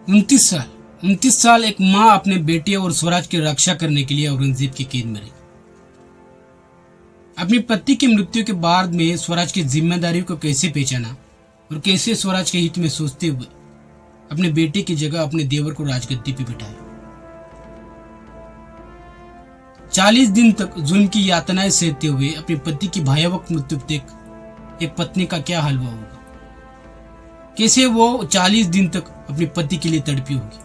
29 साल एक माँ अपने बेटे और स्वराज की रक्षा करने के लिए औरंगजेब की कैद में रही। अपनी पति की मृत्यु के बाद में स्वराज की जिम्मेदारी को कैसे पहचाना और कैसे स्वराज के हित में सोचते हुए अपने बेटे की जगह अपने देवर को राजगद्दी पर बिठाया। 40 दिन तक जुल्म की यातनाएं सहते हुए अपने पति की भयावह मृत्यु देख एक पत्नी का क्या हाल हुआ होगा, कैसे वो 40 दिन तक अपने पति के लिए तड़पी होगी,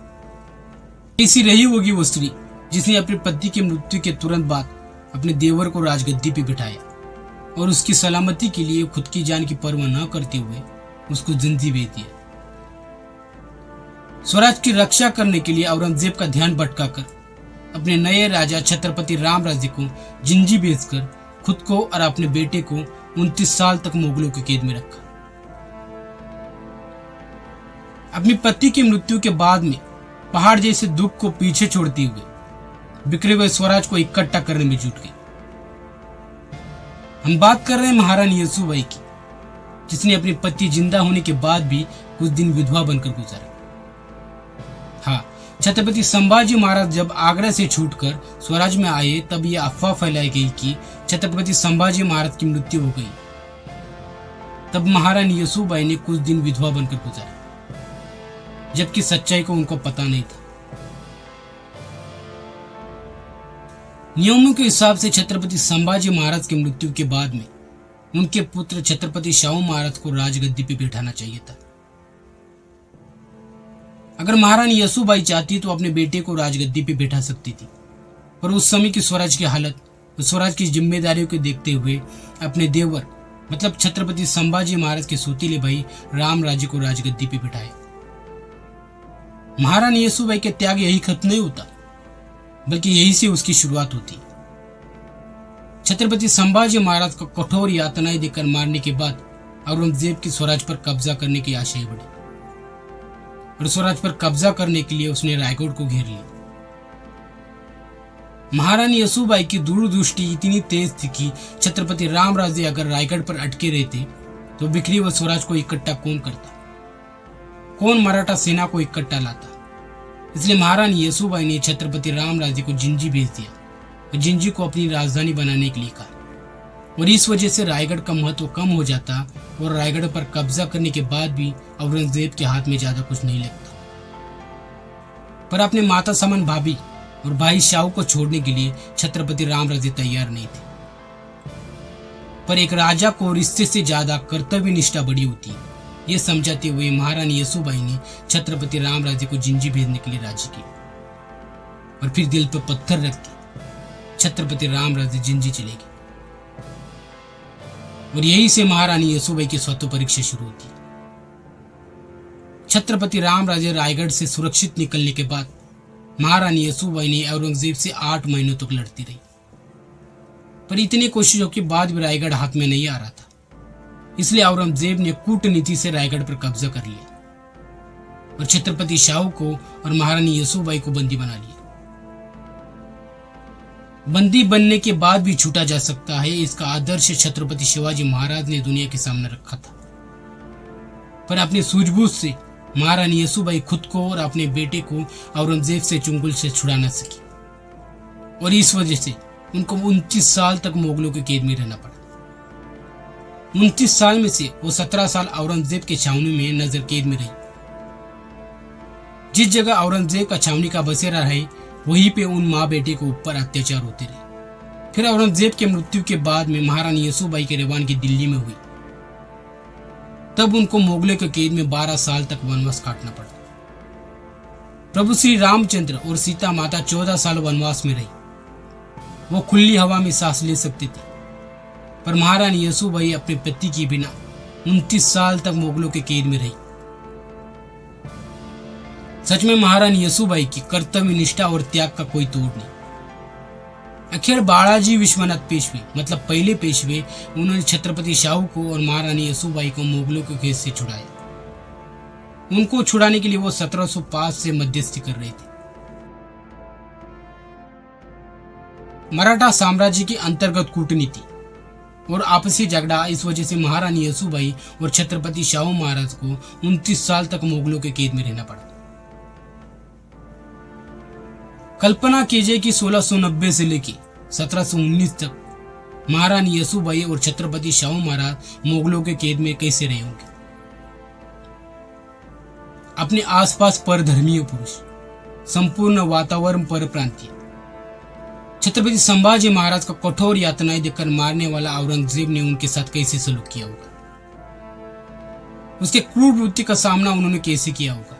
कैसी रही होगी वो स्त्री जिसने अपने पति की मृत्यु के तुरंत बाद अपने देवर को राजगद्दी पर बिठाया और उसकी सलामती के लिए खुद की जान की परवाह न करते हुए उसको जिंदगी भेज दिया। स्वराज की रक्षा करने के लिए औरंगजेब का ध्यान भटकाकर अपने नए राजा छत्रपति राम राज्य को जिंजी भेजकर खुद को और अपने बेटे को 29 साल तक मुगलों की कैद में रखा। अपनी पति की मृत्यु के बाद में पहाड़ जैसे दुख को पीछे छोड़ते हुए बिखरे हुए स्वराज को इकट्ठा करने में जुट गए। हम बात कर रहे हैं महारानी येसुबाई की, जिसने अपने पति जिंदा होने के बाद भी कुछ दिन विधवा बनकर गुजारा। हाँ, छत्रपति संभाजी महाराज जब आगरा से छूटकर स्वराज में आए तब यह अफवाह फैलाई गई कि छत्रपति संभाजी महाराज की मृत्यु हो गई। तब महारानी येसुबाई ने कुछ दिन विधवा बनकर गुजारा, जबकि सच्चाई को उनको पता नहीं था। नियमों के हिसाब से छत्रपति संभाजी महाराज की मृत्यु के बाद में उनके पुत्र छत्रपति शाहू महाराज को राजगद्दी पर बैठाना चाहिए था। अगर महारानी येसुबाई चाहती तो अपने बेटे को राजगद्दी पे बैठा सकती थी, पर उस समय की स्वराज की हालत और स्वराज की जिम्मेदारियों को देखते हुए अपने देवर मतलब छत्रपति संभाजी महाराज के सौतेले भाई राम राज्य को राजगद्दी पे बिठाया। महारानी येसुबाई के त्याग यही खत्म नहीं होता, बल्कि यही से उसकी शुरुआत होती। छत्रपति संभाजी महाराज को कठोर यातनाएं देकर मारने के बाद औरंगजेब की स्वराज पर कब्जा करने की आशय बढ़ी और स्वराज पर कब्जा करने के लिए उसने रायगढ़ को घेर लिया। महारानी येसुबाई की दूरदृष्टि इतनी तेज थी कि छत्रपति राम राज्य अगर रायगढ़ पर अटके रहते तो बिखरी हुए स्वराज को इकट्ठा कौन करता, कौन मराठा सेना को इकट्ठा लाता। इसलिए महारानी येसुबाई ने छत्रपति राम राज्य को जिंजी भेज दिया और जिंजी को अपनी राजधानी बनाने के लिए कहा, और इस वजह से रायगढ़ का महत्व कम हो जाता और रायगढ़ पर कब्जा करने के बाद भी औरंगजेब के हाथ में ज्यादा कुछ नहीं लगता। पर अपने माता समान भाभी और भाई शाहू को छोड़ने के लिए छत्रपति राम राज्य तैयार नहीं थे। पर एक राजा को रिश्ते से ज्यादा कर्तव्य निष्ठा बड़ी होती है, ये समझाते हुए महारानी येसुबाई ने छत्रपति राम राज्य को जिंजी भेजने के लिए राजी किया और फिर दिल पर पत्थर रख के छत्रपति राम राज्य जिंजी चले गए। और यही से महारानी येसुबाई की स्वत्व परीक्षा शुरू होती है। छत्रपति राम राज्य रायगढ़ से सुरक्षित निकलने के बाद महारानी येसुबाई ने औरंगजेब से 8 महीनों तक लड़ती रही, पर इतनी कोशिशों के बाद भी रायगढ़ हाथ में नहीं आ रहा था। इसलिए औरंगजेब ने कूटनीति से रायगढ़ पर कब्जा कर लिया और छत्रपति शाहू को और महारानी येसुबाई को बंदी बना लिया। बंदी बनने के बाद भी छूटा जा सकता है, इसका आदर्श छत्रपति शिवाजी महाराज ने दुनिया के सामने रखा था। पर अपनी सूझबूझ से महारानी येसुबाई खुद को और अपने बेटे को औरंगजेब से चुंगल से छुड़ा न सकी और इस वजह से उनको 29 साल तक मुगलों की कैद में रहना पड़ा। 29 साल में से वो 17 साल औरंगजेब के छावनी में नजर कैद में रही। जिस जगह औरंगजेब का छावनी का बसेरा रहे वहीं पे उन माँ बेटे के ऊपर अत्याचार होते रहे। फिर औरंगजेब की मृत्यु के बाद में महारानी येसुबाई की रवानगी दिल्ली में हुई, तब उनको मुगलों के कैद में 12 साल तक वनवास काटना पड़ा। प्रभु श्री रामचंद्र और सीता माता 14 साल वनवास में रही। वो खुली हवा में सांस ले सकती थी, पर महारानी येसुबाई अपने पति के बिना 29 साल तक मुगलों के कैद में रही। सच में महारानी येसुबाई की कर्तव्य निष्ठा और त्याग का कोई तोड़ नहीं। आखिर बालाजी विश्वनाथ पेशवे मतलब पहले पेशवे, उन्होंने छत्रपति शाहू को और महारानी येसुबाई को मुगलों के कैद से छुड़ाया। उनको छुड़ाने के लिए वो 1705 से मध्यस्थी कर रहे थे। मराठा साम्राज्य की अंतर्गत कूटनीति और आपसी झगड़ा, इस वजह से महारानी येसुबाई और छत्रपति शाहू महाराज को 29 साल तक मुगलों के कैद में रहना पड़ा। कल्पना कीजिए कि 1690 से लेकर 1719 तक महारानी येसुबाई और छत्रपति शाहू महाराज मुगलों के कैद में कैसे रहे होंगे। अपने आसपास परधर्मीय पुरुष, संपूर्ण वातावरण पर प्रांतीय। छत्रपति संभाजी महाराज का कठोर यातनाएं देखकर मारने वाला औरंगजेब ने उनके साथ कैसे सलूक किया होगा, उसके क्रूर वृत्ति का सामना उन्होंने कैसे किया होगा।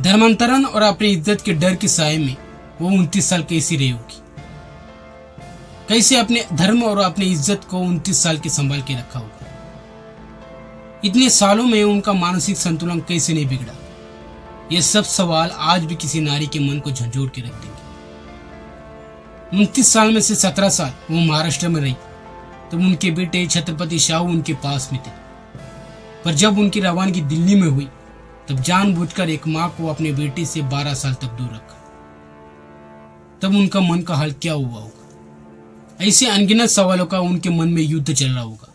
धर्मांतरण और अपनी इज्जत के डर के साए में वो 29 साल कैसी रही होगी, कैसे अपने धर्म और अपनी इज्जत को 29 साल के संभाल के रखा होगा। इतने सालों में उनका मानसिक संतुलन कैसे नहीं बिगड़ा, ये सब सवाल आज भी किसी नारी के मन को झंझोड़ के रख देंगे। 29 साल में से 17 साल वो महाराष्ट्र में रही, तब उनके बेटे छत्रपति शाहू उनके पास में थे। पर जब उनकी रवानगी दिल्ली में हुई, तब जानबूझकर एक मां को अपने बेटे से 12 साल तक दूर रखा। तब उनका मन का हाल क्या हुआ होगा। ऐसे अनगिनत सवालों का उनके मन में युद्ध चल रहा होगा।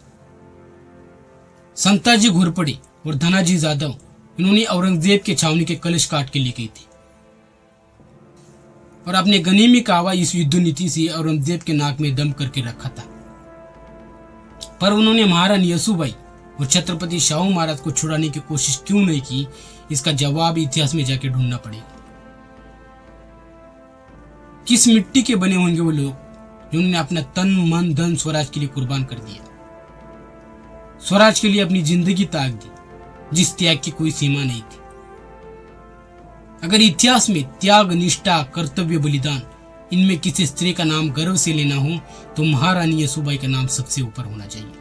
संताजी घोरपड़े और धनाजी जाधव, इन्होंने औरंगजेब के छावनी के कलश काट के ले गई थी और अपने गनीमी कावा इस युद्ध नीति से औरंगजेब के नाक में दम करके रखा था। पर उन्होंने महारानी येसुबाई और छत्रपति शाहू महाराज को छुड़ाने की कोशिश क्यों नहीं की, इसका जवाब इतिहास में जाके ढूंढना पड़ेगा। किस मिट्टी के बने होंगे वो लोग जिन्होंने अपना तन मन धन स्वराज के लिए कुर्बान कर दिया, स्वराज के लिए अपनी जिंदगी त्याग दी, जिस त्याग की कोई सीमा नहीं थी। अगर इतिहास में त्याग, निष्ठा, कर्तव्य, बलिदान, इनमें किसी स्त्री का नाम गर्व से लेना हो तो महारानी येसुबाई का नाम सबसे ऊपर होना चाहिए।